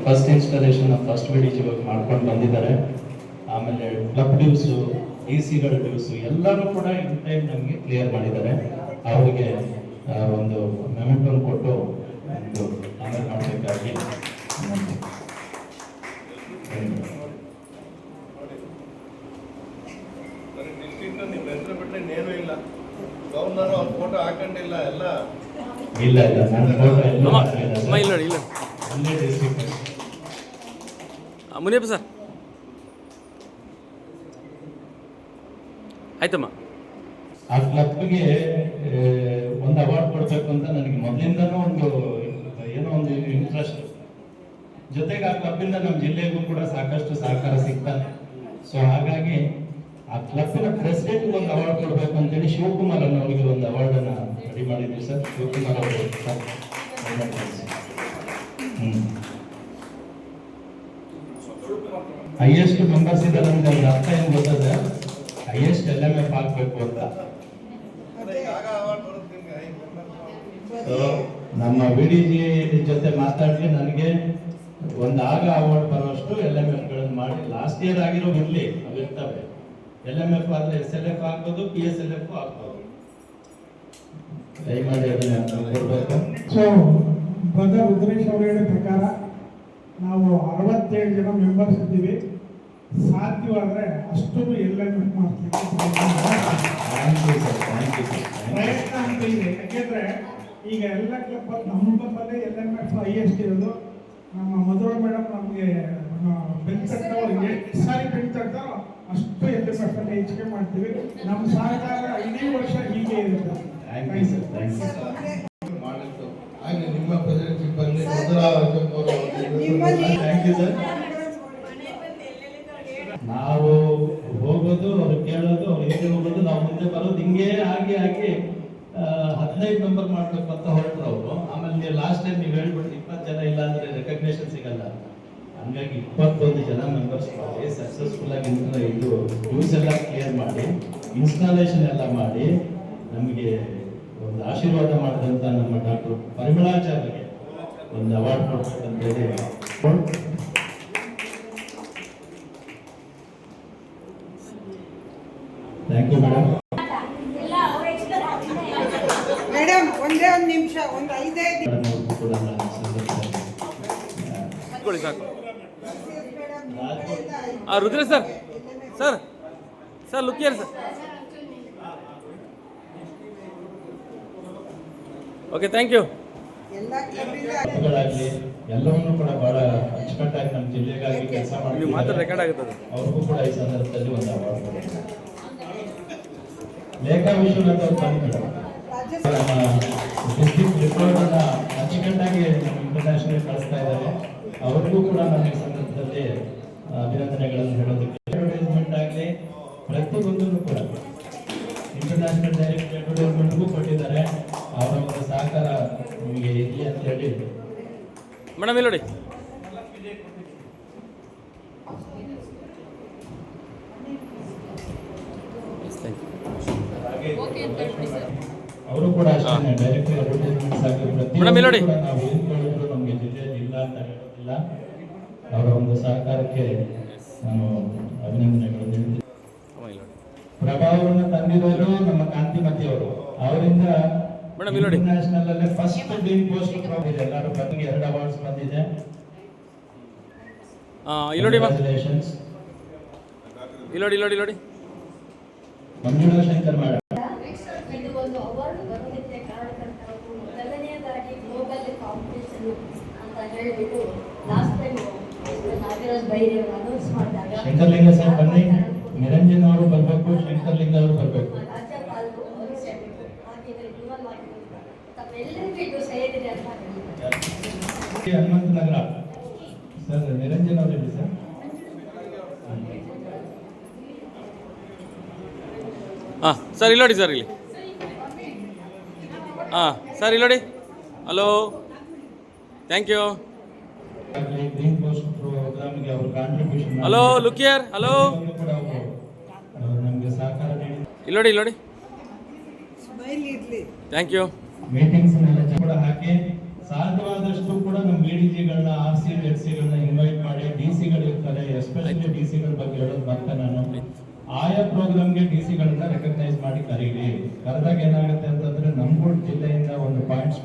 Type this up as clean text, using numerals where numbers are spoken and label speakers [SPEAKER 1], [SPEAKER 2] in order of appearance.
[SPEAKER 1] First installation first ವಿಡಿಜಿ ಇವಾಗ ಮಾಡ್ಕೊಂಡು ಬಂದಿದ್ದಾರೆ. ಆಮೇಲೆ ಕ್ಲಬ್ ಡ್ಯೂಸು, ಡಿಸಿಗಳ ಡ್ಯೂಸು ಎಲ್ಲರೂ ಕೂಡ ಇನ್ ಟೈಮ್ ನಮಗೆ ಕ್ಲಿಯರ್ ಮಾಡಿದ್ದಾರೆ. ಅವರಿಗೆ ಒಂದು ಮೆಮೆಂಟೋನ್ ಕೊಟ್ಟು ಒಂದು ಆಮೇಲೆ ಮಾಡಬೇಕಾಗಿ
[SPEAKER 2] ಗವರ್ನರ್ ಅವ್ರ ಫೋಟೋ ಹಾಕೊಂಡಿಲ್ಲ ಎಲ್ಲ
[SPEAKER 1] ಇಲ್ಲ ನನ್ನ ಫೋಟೋ ಎಲ್ಲ
[SPEAKER 3] ಮುನಿಯಪ್ಪ ಸರ್ ಆಯ್ತಮ್ಮ.
[SPEAKER 1] ಆ ಕ್ಲಬ್ಗೆ ಒಂದು ಅವಾರ್ಡ್ ಕೊಡ್ಬೇಕು ಅಂತ ನನಗೆ ಮೊದಲಿಂದನೂ ಏನೋ ಒಂದು ಇಂಟ್ರೆಸ್ಟ್. ಜೊತೆಗೆ ಆ ಕ್ಲಬ್ಬಿಂದ ನಮ್ಮ ಜಿಲ್ಲೆಗೂ ಕೂಡ ಸಾಕಷ್ಟು ಸಹಕಾರ ಸಿಗ್ತಾನೆ. ಸೊ ಹಾಗಾಗಿ ಆ ಕ್ಲಬ್ಬಿನ ಪ್ರೆಸಿಡೆಂಟ್ ಒಂದು ಅವಾರ್ಡ್ ಕೊಡ್ಬೇಕು ಅಂತೇಳಿ ಶಿವಕುಮಾರ್ ಅನ್ನೋರಿಗೆ ಒಂದು ಅವಾರ್ಡ್ ಅನ್ನ ರೆಡಿ ಮಾಡಿದ್ವಿ ಸರ್. ಶಿವಕುಮಾರ್ ಅವರು ಹೈಯೆಸ್ಟ್ ಮೆಂಬರ್ಸ್ ಇದ್ದಾರೆ ಅಂತ ಅವ್ರ ಅರ್ಥ ಏನ್ ಗೊತ್ತದ, ಹೈಯೆಸ್ಟ್ LMF ಹಾಕ್ಬೇಕು ಅಂತ. ನಮ್ಮ ವಿಡಿಜಿ ಜೊತೆ ಮಾತಾಡಿ ನನಗೆ ಒಂದು ಅವಾರ್ಡ್ ಬರೋಷ್ಟು LMF ಮಾಡಿ ಲಾಸ್ಟ್ ಇಯರ್ ಆಗಿರೋ ಇರ್ಲಿ ಅವಿರ್ತವೆ. LMF ಆದ್ರೆ SLF ಆಗ್ಬೋದು, PSLF ಆಗ್ಬೋದು. ದಯಮಾಡಿ ಅದನ್ನ ಕೊಡ್ಬೇಕು.
[SPEAKER 4] ಸೊ ಬ್ರದರ್ ರುದ್ರೇಶ್ ಅವರು ಹೇಳಿದ ಪ್ರಕಾರ ನಾವು 67 ಜನ ಮೆಂಬರ್ಸ್ ಇದ್ದೀವಿ. ಸಾಧ್ಯವಾದರೆ ಅಷ್ಟು LMF ಮಾಡ್ಲಿಕ್ಕೆ ಪ್ರಯತ್ನ ಅಂತ ಇದೆ. ಯಾಕೆಂದ್ರೆ ಈಗ ಎಲ್ಲ ಕ್ಲಬ್ ನಮ್ಮ ಕ್ಲಬ್ಬಲ್ಲೇ LMF ಹೈಯೆಸ್ಟ್ ಇರೋದು. ನಮ್ಮ ಮಧುರ ಮೇಡಮ್ ನಮಗೆ ಬೆಂಚ್ ತಟ್ಟವ್ರು ಎಷ್ಟು ಸಾರಿ ಬೆಂಚ್ ತಟ್ಟಾರೋ ಅಷ್ಟು LMF ಅಲ್ಲಿ ಹೆಚ್ಚಿಗೆ ಮಾಡ್ತೀವಿ. ನಮ್ಮ ಸಹಕಾರ ಇಡೀ ವರ್ಷ ಹೀಗೆ ಇರುತ್ತೆ.
[SPEAKER 2] ನಿಮ್ಮ ಪ್ರೆಸಿಡೆಂಟ್ ಬಂದು
[SPEAKER 1] ನಾವು ಹೋಗೋದು, ಅವ್ರು ಕೇಳೋದು, ಅವ್ರು ಹಿಂದೆ ಹೋಗೋದು, ನಾವು ಮುಂದೆ ಬರೋದು, ಹಿಂಗೆ ಆಗಿ 15 ನಂಬರ್ ಮಾಡ್ಬೇಕು ಅಂತ ಹೊರಟ್ರು ಅವರು. ಆಮೇಲೆ ಲಾಸ್ಟ್ ಟೈಮ್ ನೀವು ಹೇಳ್ಬಿಟ್ಟು 20 ಜನ ಇಲ್ಲ ಅಂದ್ರೆ ರೆಕಗ್ನೇಷನ್ ಸಿಗಲ್ಲ. ಹಂಗಾಗಿ 21 ಜನ ಮೆಂಬರ್ಸ್ ಮಾಡಿ ಸಕ್ಸಸ್ಫುಲ್ ಆಗಿ ಇದು ಡ್ಯೂಸ್ ಎಲ್ಲ ಕ್ಲಿಯರ್ ಮಾಡಿ ಇನ್ಸ್ಟಾಲೇಷನ್ ಎಲ್ಲ ಮಾಡಿ ನಮಗೆ ಒಂದು ಆಶೀರ್ವಾದ ಮಾಡಿದಂತ ನಮ್ಮ ಡಾಕ್ಟರ್ ಪರಿಮಳಾಚಾರ್ಯಗೆ ಒಂದು ಅವಾರ್ಡ್ ಕೊಡ್ಬೇಕಂತ ಹೇಳಿ. Thank you madam.
[SPEAKER 5] ಮೇಡಮ್ ಒಂದೇ ಒಂದು ನಿಮಿಷ, ಒಂದು 5
[SPEAKER 3] ಸಾಕು. ರುದ್ರೇಶ್ ಸರ್ ಸರ್ ಸರ್ ಲುಕಿಯರ್ ಸರ್. Okay, thank you.
[SPEAKER 1] ಎಲ್ಲವನ್ನೂ ಕೂಡ ಬಹಳ ಅಚ್ಚುಕಟ್ಟಾಗಿ ನಮ್ಮ ಜಿಲ್ಲೆಗಾಗಿ ಕೆಲಸ ಮಾಡಿ
[SPEAKER 3] ಮಾತ್ರ ರೆಕಾರ್ಡ್ ಆಗುತ್ತದೆ.
[SPEAKER 1] ಅವ್ರಿಗೂ ಕೂಡ ಈ ಸಂದರ್ಭದಲ್ಲಿ ಒಂದು ಅವಾರ್ಡ್. ಲೇಖಾ ವಿಶ್ವನಾಥ್ ಅವರು ಬಂದ್ಬಿಟ್ಟು ನಮ್ಮ ಡಿಸ್ಟ್ರಿಕ್ಟ್ ರಿಪೋರ್ಟ್ ಅನ್ನ ಅಚ್ಚುಕಟ್ಟಾಗಿ ನಮ್ಮ ಇಂಟರ್ನ್ಯಾಷನಲ್ ಕಳಿಸ್ತಾ ಇದ್ದಾರೆ. ಅವ್ರಿಗೂ ಕೂಡ ನಮ್ಮ ಈ ಸಂದರ್ಭದಲ್ಲಿ ಅಭಿನಂದನೆಗಳನ್ನು ಹೇಳೋದಕ್ಕೆ. ಅಡ್ವರ್ಟೈಸ್ಮೆಂಟ್ ಆಗಲಿ ಪ್ರತಿಯೊಂದನ್ನು ಕೂಡ ಇಂಟರ್ನ್ಯಾಷನಲ್ ಡೈರೆಕ್ಟ್ ಅಡ್ವರ್ಟೈಸ್ಮೆಂಟ್ಗೂ ಕೊಟ್ಟಿದ್ದಾರೆ. ಅವರ ಒಂದು ಸಹಕಾರ ನಿಮಗೆ ಇರಲಿ ಅಂತ ಹೇಳಿ
[SPEAKER 3] ಮೇಡಮ್ ಇಲ್ಲಿ ನೋಡಿ.
[SPEAKER 1] ಅವರು ಕೂಡ ಅಷ್ಟೇ ಡೈರೆಕ್ಟ್ ಅಡ್ವರ್ಟೈಸ್ಮೆಂಟ್ಸ್ ಆಗಿ ಪ್ರತಿಯೊಂದು ನಾವು ಏನು ಕೇಳಿದ್ರು ನಮಗೆ ಜಿಲ್ಲೆಯಲ್ಲಿ ಇಲ್ಲ ಅಂತ ಹೇಳೋದಿಲ್ಲ. ಅವರ ಒಂದು ಸಹಕಾರಕ್ಕೆ ನಾನು ಅಭಿನಂದನೆಗಳು ನೀಡುತ್ತೇನೆ. ಪ್ರಭಾವವನ್ನು ತಂದಿರೋರು ನಮ್ಮ ಕಾಂತಿಮತಿ ಅವರು. ಅವರಿಂದ ಇಂಟರ್ನ್ಯಾಷನಲ್ ಅಲ್ಲೇ ಫಸ್ಟ್ ಡೀನ್ ಪೋಸ್ಟ್ ಎಲ್ಲರೂ ಬಂದಿಗೆ 2 ಅವಾರ್ಡ್ಸ್ ಬಂದಿದೆ. ಕಂಗ್ರಾಚುಲೇಷನ್ಸ್.
[SPEAKER 3] ಇಲ್ಲಿ
[SPEAKER 1] ಮಂಜುಳಾ ಶಂಕರ್ ಮೇಡಮ್.
[SPEAKER 6] ಇದು ಒಂದು ಅವಾರ್ಡ್ ಬರೋದಕ್ಕೆ ಕಾರಣಕರ್ತರು ಮೊದಲನೆಯದಾಗಿ ಗ್ಲೋಬಲ್ ಕಾಂಪಿಟೇಷನ್ ಅಂತ ಹೇಳಿಬಿಟ್ಟು ಲಾಸ್ಟ್ ಟೈಮ್ ನಾಗರಾಜ್ ಬೈರಿ ಅವರು ಅನೌನ್ಸ್ ಮಾಡಿದಾಗ
[SPEAKER 1] ಶಂಕರ್ಲಿಂಗ ಸರ್ ಬನ್ನಿ, ನಿರಂಜನ್ ಅವರು ಬರಬೇಕು, ಶಂಕರ್ಲಿಂಗ ಅವರು ಬರಬೇಕು.
[SPEAKER 6] ರಾಜ್ಯಪಾಲರು ಅವರು ಸೇರಬೇಕು. ಹಾಗಿದ್ರೆ ಡ್ಯುವಲ್ ಆಗಿರುತ್ತೆ. ತಮ್ಮೆಲ್ಲರಿಗೂ ಇದು ಸೇರಿದೆ ಅಂತ ಹೇಳಿದ್ದಾರೆ.
[SPEAKER 1] ಹನುಮಂತ ನಗರ ಸರ್, ನಿರಂಜನ್ ಅವರು ಹೇಳಿ ಸರ್.
[SPEAKER 3] ಹಾಂ ಸರ್, ಇಲ್ಲಿ ನೋಡಿ ಸರ್, ಇಲ್ಲಿ ಹಾಂ ಸರ್, ಇಲ್ಲಿ ನೋಡಿ. Hello, thank you. ಹಲೋ ಲುಕಿಯರ್, ಹಲೋ,
[SPEAKER 1] ನಮಗೆ ಸಹಕಾರ
[SPEAKER 3] ಇಲ್ಲಿ ನೋಡಿ. Thank you.
[SPEAKER 1] ಮೀಟಿಂಗ್ಸ್ ಕೂಡ ಹಾಕಿ ಸಾಧ್ಯವಾದಷ್ಟು ಕೂಡ ನಮ್ಮ BDGಗಳನ್ನ RC ZCಗಳನ್ನ ಇನ್ವೈಟ್ ಮಾಡಿ DC-ಗಳು ಇರ್ತಾರೆ, ಎಸ್ಪೆಷಲಿ DC-ಗಳ ಬಗ್ಗೆ ಹೇಳೋದು ಮತ್ತೆ ನಾನು ಆಯಾ ಪ್ರೋಗ್ರಾಮ್ಗೆ DC-ಗಳನ್ನ ರೆಕಗ್ನೈಸ್ ಮಾಡಿ ಕರೀರಿ. ಕರೆದಾಗ ಏನಾಗುತ್ತೆ ಅಂತಂದ್ರೆ ನಮ್ಗೂ ಜಿಲ್ಲೆಯಿಂದ ಒಂದು ಪಾಯಿಂಟ್ಸ್